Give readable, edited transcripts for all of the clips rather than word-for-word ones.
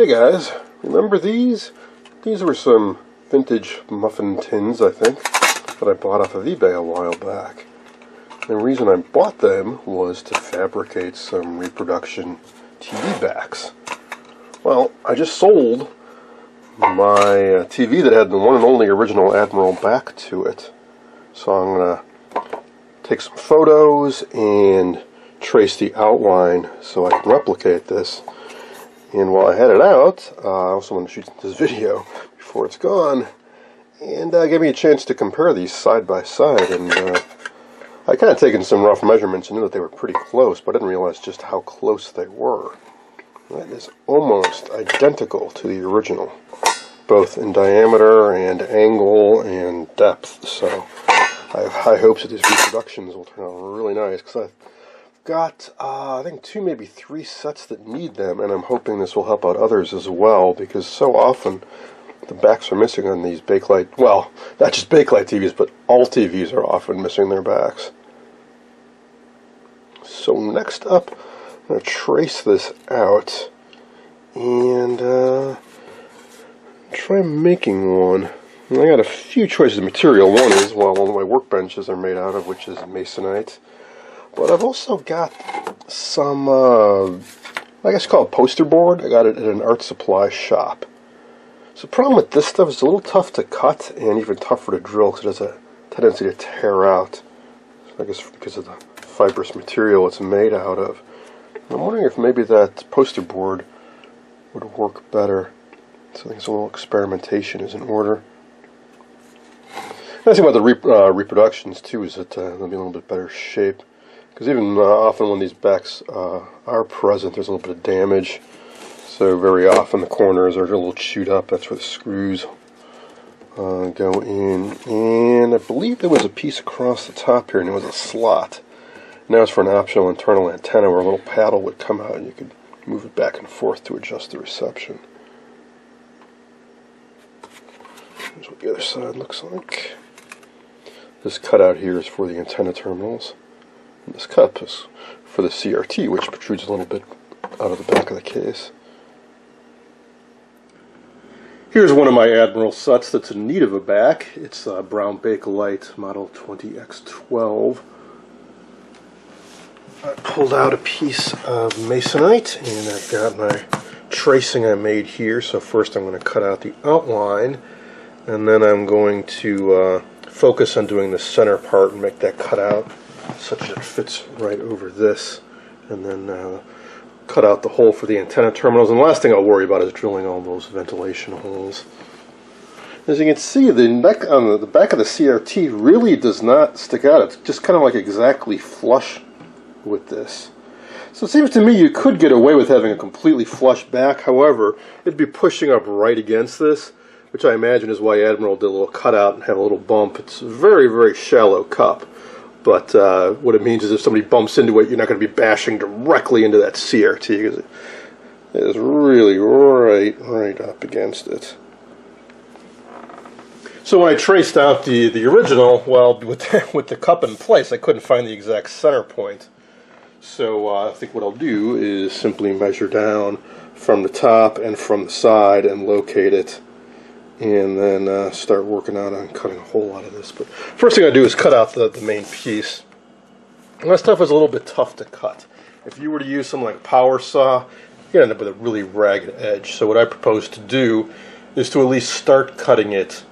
Hey guys, remember these? These were some vintage muffin tins, I think, that I bought off of eBay a while back. The reason I bought them was to fabricate some reproduction TV backs. Well, I just sold my TV that had the one and only original Admiral back to it. So I'm going to take some photos and trace the outline so I can replicate this. And while I had it out, I also want to shoot this video before it's gone, and give me a chance to compare these side by side. And I kind of taken some rough measurements and knew that they were pretty close, but I didn't realize just how close they were. That is almost identical to the original, both in diameter and angle and depth. So I have high hopes that these reproductions will turn out really nice, because I've got, I think 2, maybe 3 sets that need them, and I'm hoping this will help out others as well, because so often the backs are missing on these Bakelite, well, not just Bakelite TVs, but all TVs are often missing their backs. So next up, I'm going to trace this out and try making one. And I got a few choices of material. One is, well, one of my workbenches are made out of, which is masonite. But I've also got some, I guess called poster board. I got it at an art supply shop. So the problem with this stuff is it's a little tough to cut and even tougher to drill because it has a tendency to tear out. I guess because of the fibrous material it's made out of. I'm wondering if maybe that poster board would work better. So I think some little experimentation is in order. The nice thing about the reproductions too is that they'll be in a little bit better shape. Because even often when these backs are present, there's a little bit of damage. So very often the corners are a little chewed up. That's where the screws go in. And I believe there was a piece across the top here, and it was a slot. And that was for an optional internal antenna where a little paddle would come out, and you could move it back and forth to adjust the reception. Here's what the other side looks like. This cutout here is for the antenna terminals. And this cup is for the CRT, which protrudes a little bit out of the back of the case. Here's one of my Admiral sets that's in need of a back. It's a brown Bakelite model 20X12. I pulled out a piece of masonite, and I've got my tracing I made here. So first I'm going to cut out the outline, and then I'm going to focus on doing the center part and make that cutout such that it fits right over this, and then cut out the hole for the antenna terminals. And the last thing I'll worry about is drilling all those ventilation holes. As you can see, the neck on the back of the CRT really does not stick out. It's just kind of like exactly flush with this. So it seems to me you could get away with having a completely flush back. However, it'd be pushing up right against this, which I imagine is why Admiral did a little cutout and have a little bump. It's a very, very shallow cup. But what it means is if somebody bumps into it, you're not going to be bashing directly into that CRT, because it is really right up against it. So when I traced out the original, well, with the cup in place, I couldn't find the exact center point. So I think what I'll do is simply measure down from the top and from the side and locate it, and then start working out on cutting a hole out of this. But first thing I do is cut out the main piece. And that stuff is a little bit tough to cut. If you were to use something like a power saw, you're going to end up with a really ragged edge. So what I propose to do is to at least start cutting it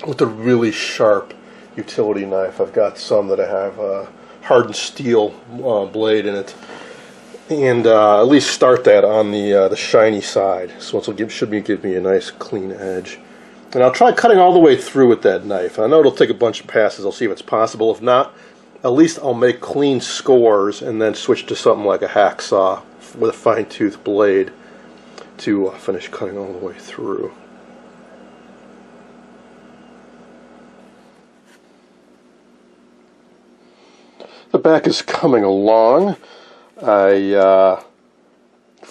with a really sharp utility knife. I've got some that I have a hardened steel blade in it. And at least start that on the shiny side, so it should give me a nice clean edge. And I'll try cutting all the way through with that knife. I know it'll take a bunch of passes. I'll see if it's possible. If not, at least I'll make clean scores and then switch to something like a hacksaw with a fine-tooth blade to finish cutting all the way through. The back is coming along. I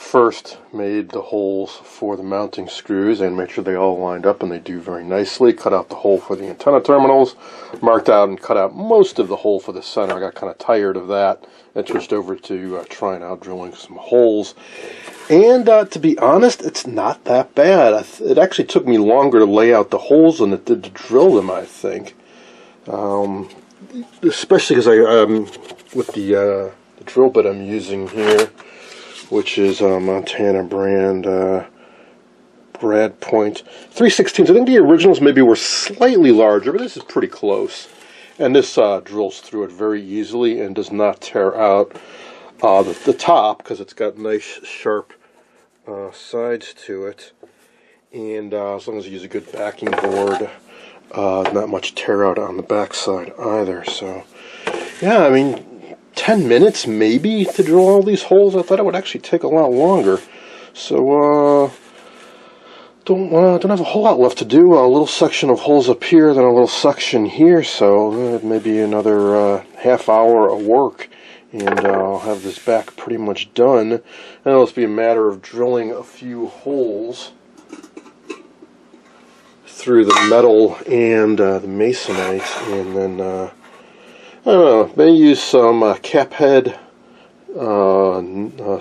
first made the holes for the mounting screws and made sure they all lined up, and they do very nicely. Cut out the hole for the antenna terminals, marked out and cut out most of the hole for the center. I got kind of tired of that and switched over to trying out drilling some holes. And to be honest, it's not that bad. It actually took me longer to lay out the holes than it did to drill them, I think. Especially because with the drill bit I'm using here, which is Montana brand Brad Point 3/16. I think the originals maybe were slightly larger, but this is pretty close. And this drills through it very easily and does not tear out the top, because it's got nice sharp sides to it. And as long as you use a good backing board, not much tear out on the back side either. So yeah, I mean, 10 minutes maybe to drill all these holes. I thought it would actually take a lot longer. So don't have a whole lot left to do. A little section of holes up here, then a little section here. So maybe another half hour of work, and I'll have this back pretty much done. And it'll just be a matter of drilling a few holes through the metal and the masonite, and then I don't know, maybe use some cap head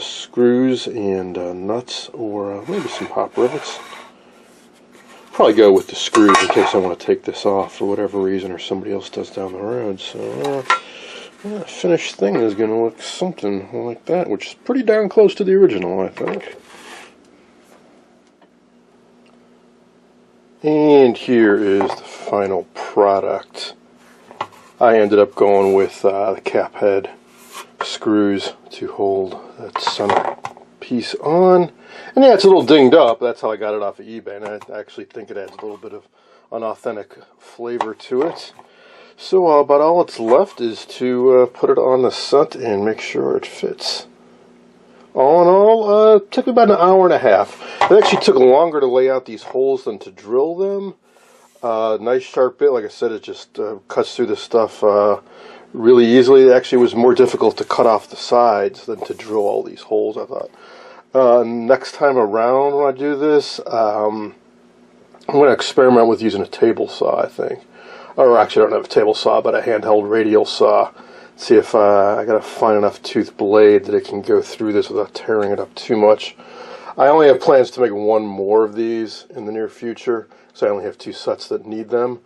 screws and nuts, or maybe some pop rivets. Probably go with the screws in case I want to take this off for whatever reason, or somebody else does down the road. So the finished thing is going to look something like that, which is pretty darn close to the original, I think. And here is the final product. I ended up going with the cap head screws to hold that center piece on. And yeah, it's a little dinged up. That's how I got it off of eBay, and I actually think it adds a little bit of an authentic flavor to it. So about all that's left is to put it on the set and make sure it fits. All in all, it took me about an hour and a half. It actually took longer to lay out these holes than to drill them. Nice sharp bit, like I said, it just cuts through the stuff really easily. It actually was more difficult to cut off the sides than to drill all these holes, I thought. Next time around when I do this, I'm going to experiment with using a table saw, I think. Or actually, I don't have a table saw, but a handheld radial saw. See if I got a fine enough tooth blade that it can go through this without tearing it up too much. I only have plans to make one more of these in the near future, so I only have 2 sets that need them.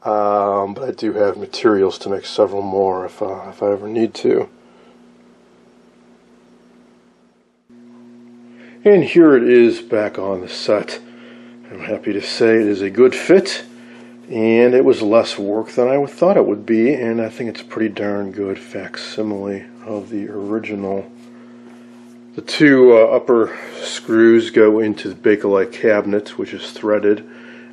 But I do have materials to make several more if I ever need to. And here it is back on the set. I'm happy to say it is a good fit, and it was less work than I thought it would be, and I think it's a pretty darn good facsimile of the original. The 2 upper screws go into the Bakelite cabinet, which is threaded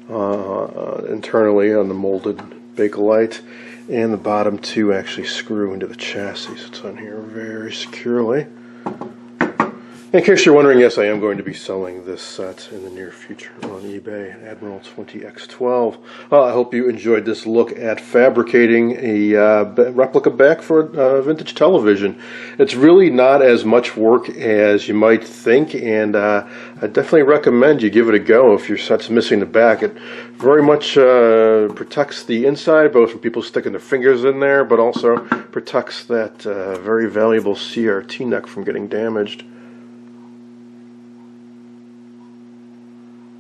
internally on the molded Bakelite, and the bottom 2 actually screw into the chassis. It's on here very securely. In case you're wondering, yes, I am going to be selling this set in the near future on eBay, Admiral 20X12. I hope you enjoyed this look at fabricating a replica back for vintage television. It's really not as much work as you might think, and I definitely recommend you give it a go if your set's missing the back. It very much protects the inside, both from people sticking their fingers in there, but also protects that very valuable CRT neck from getting damaged.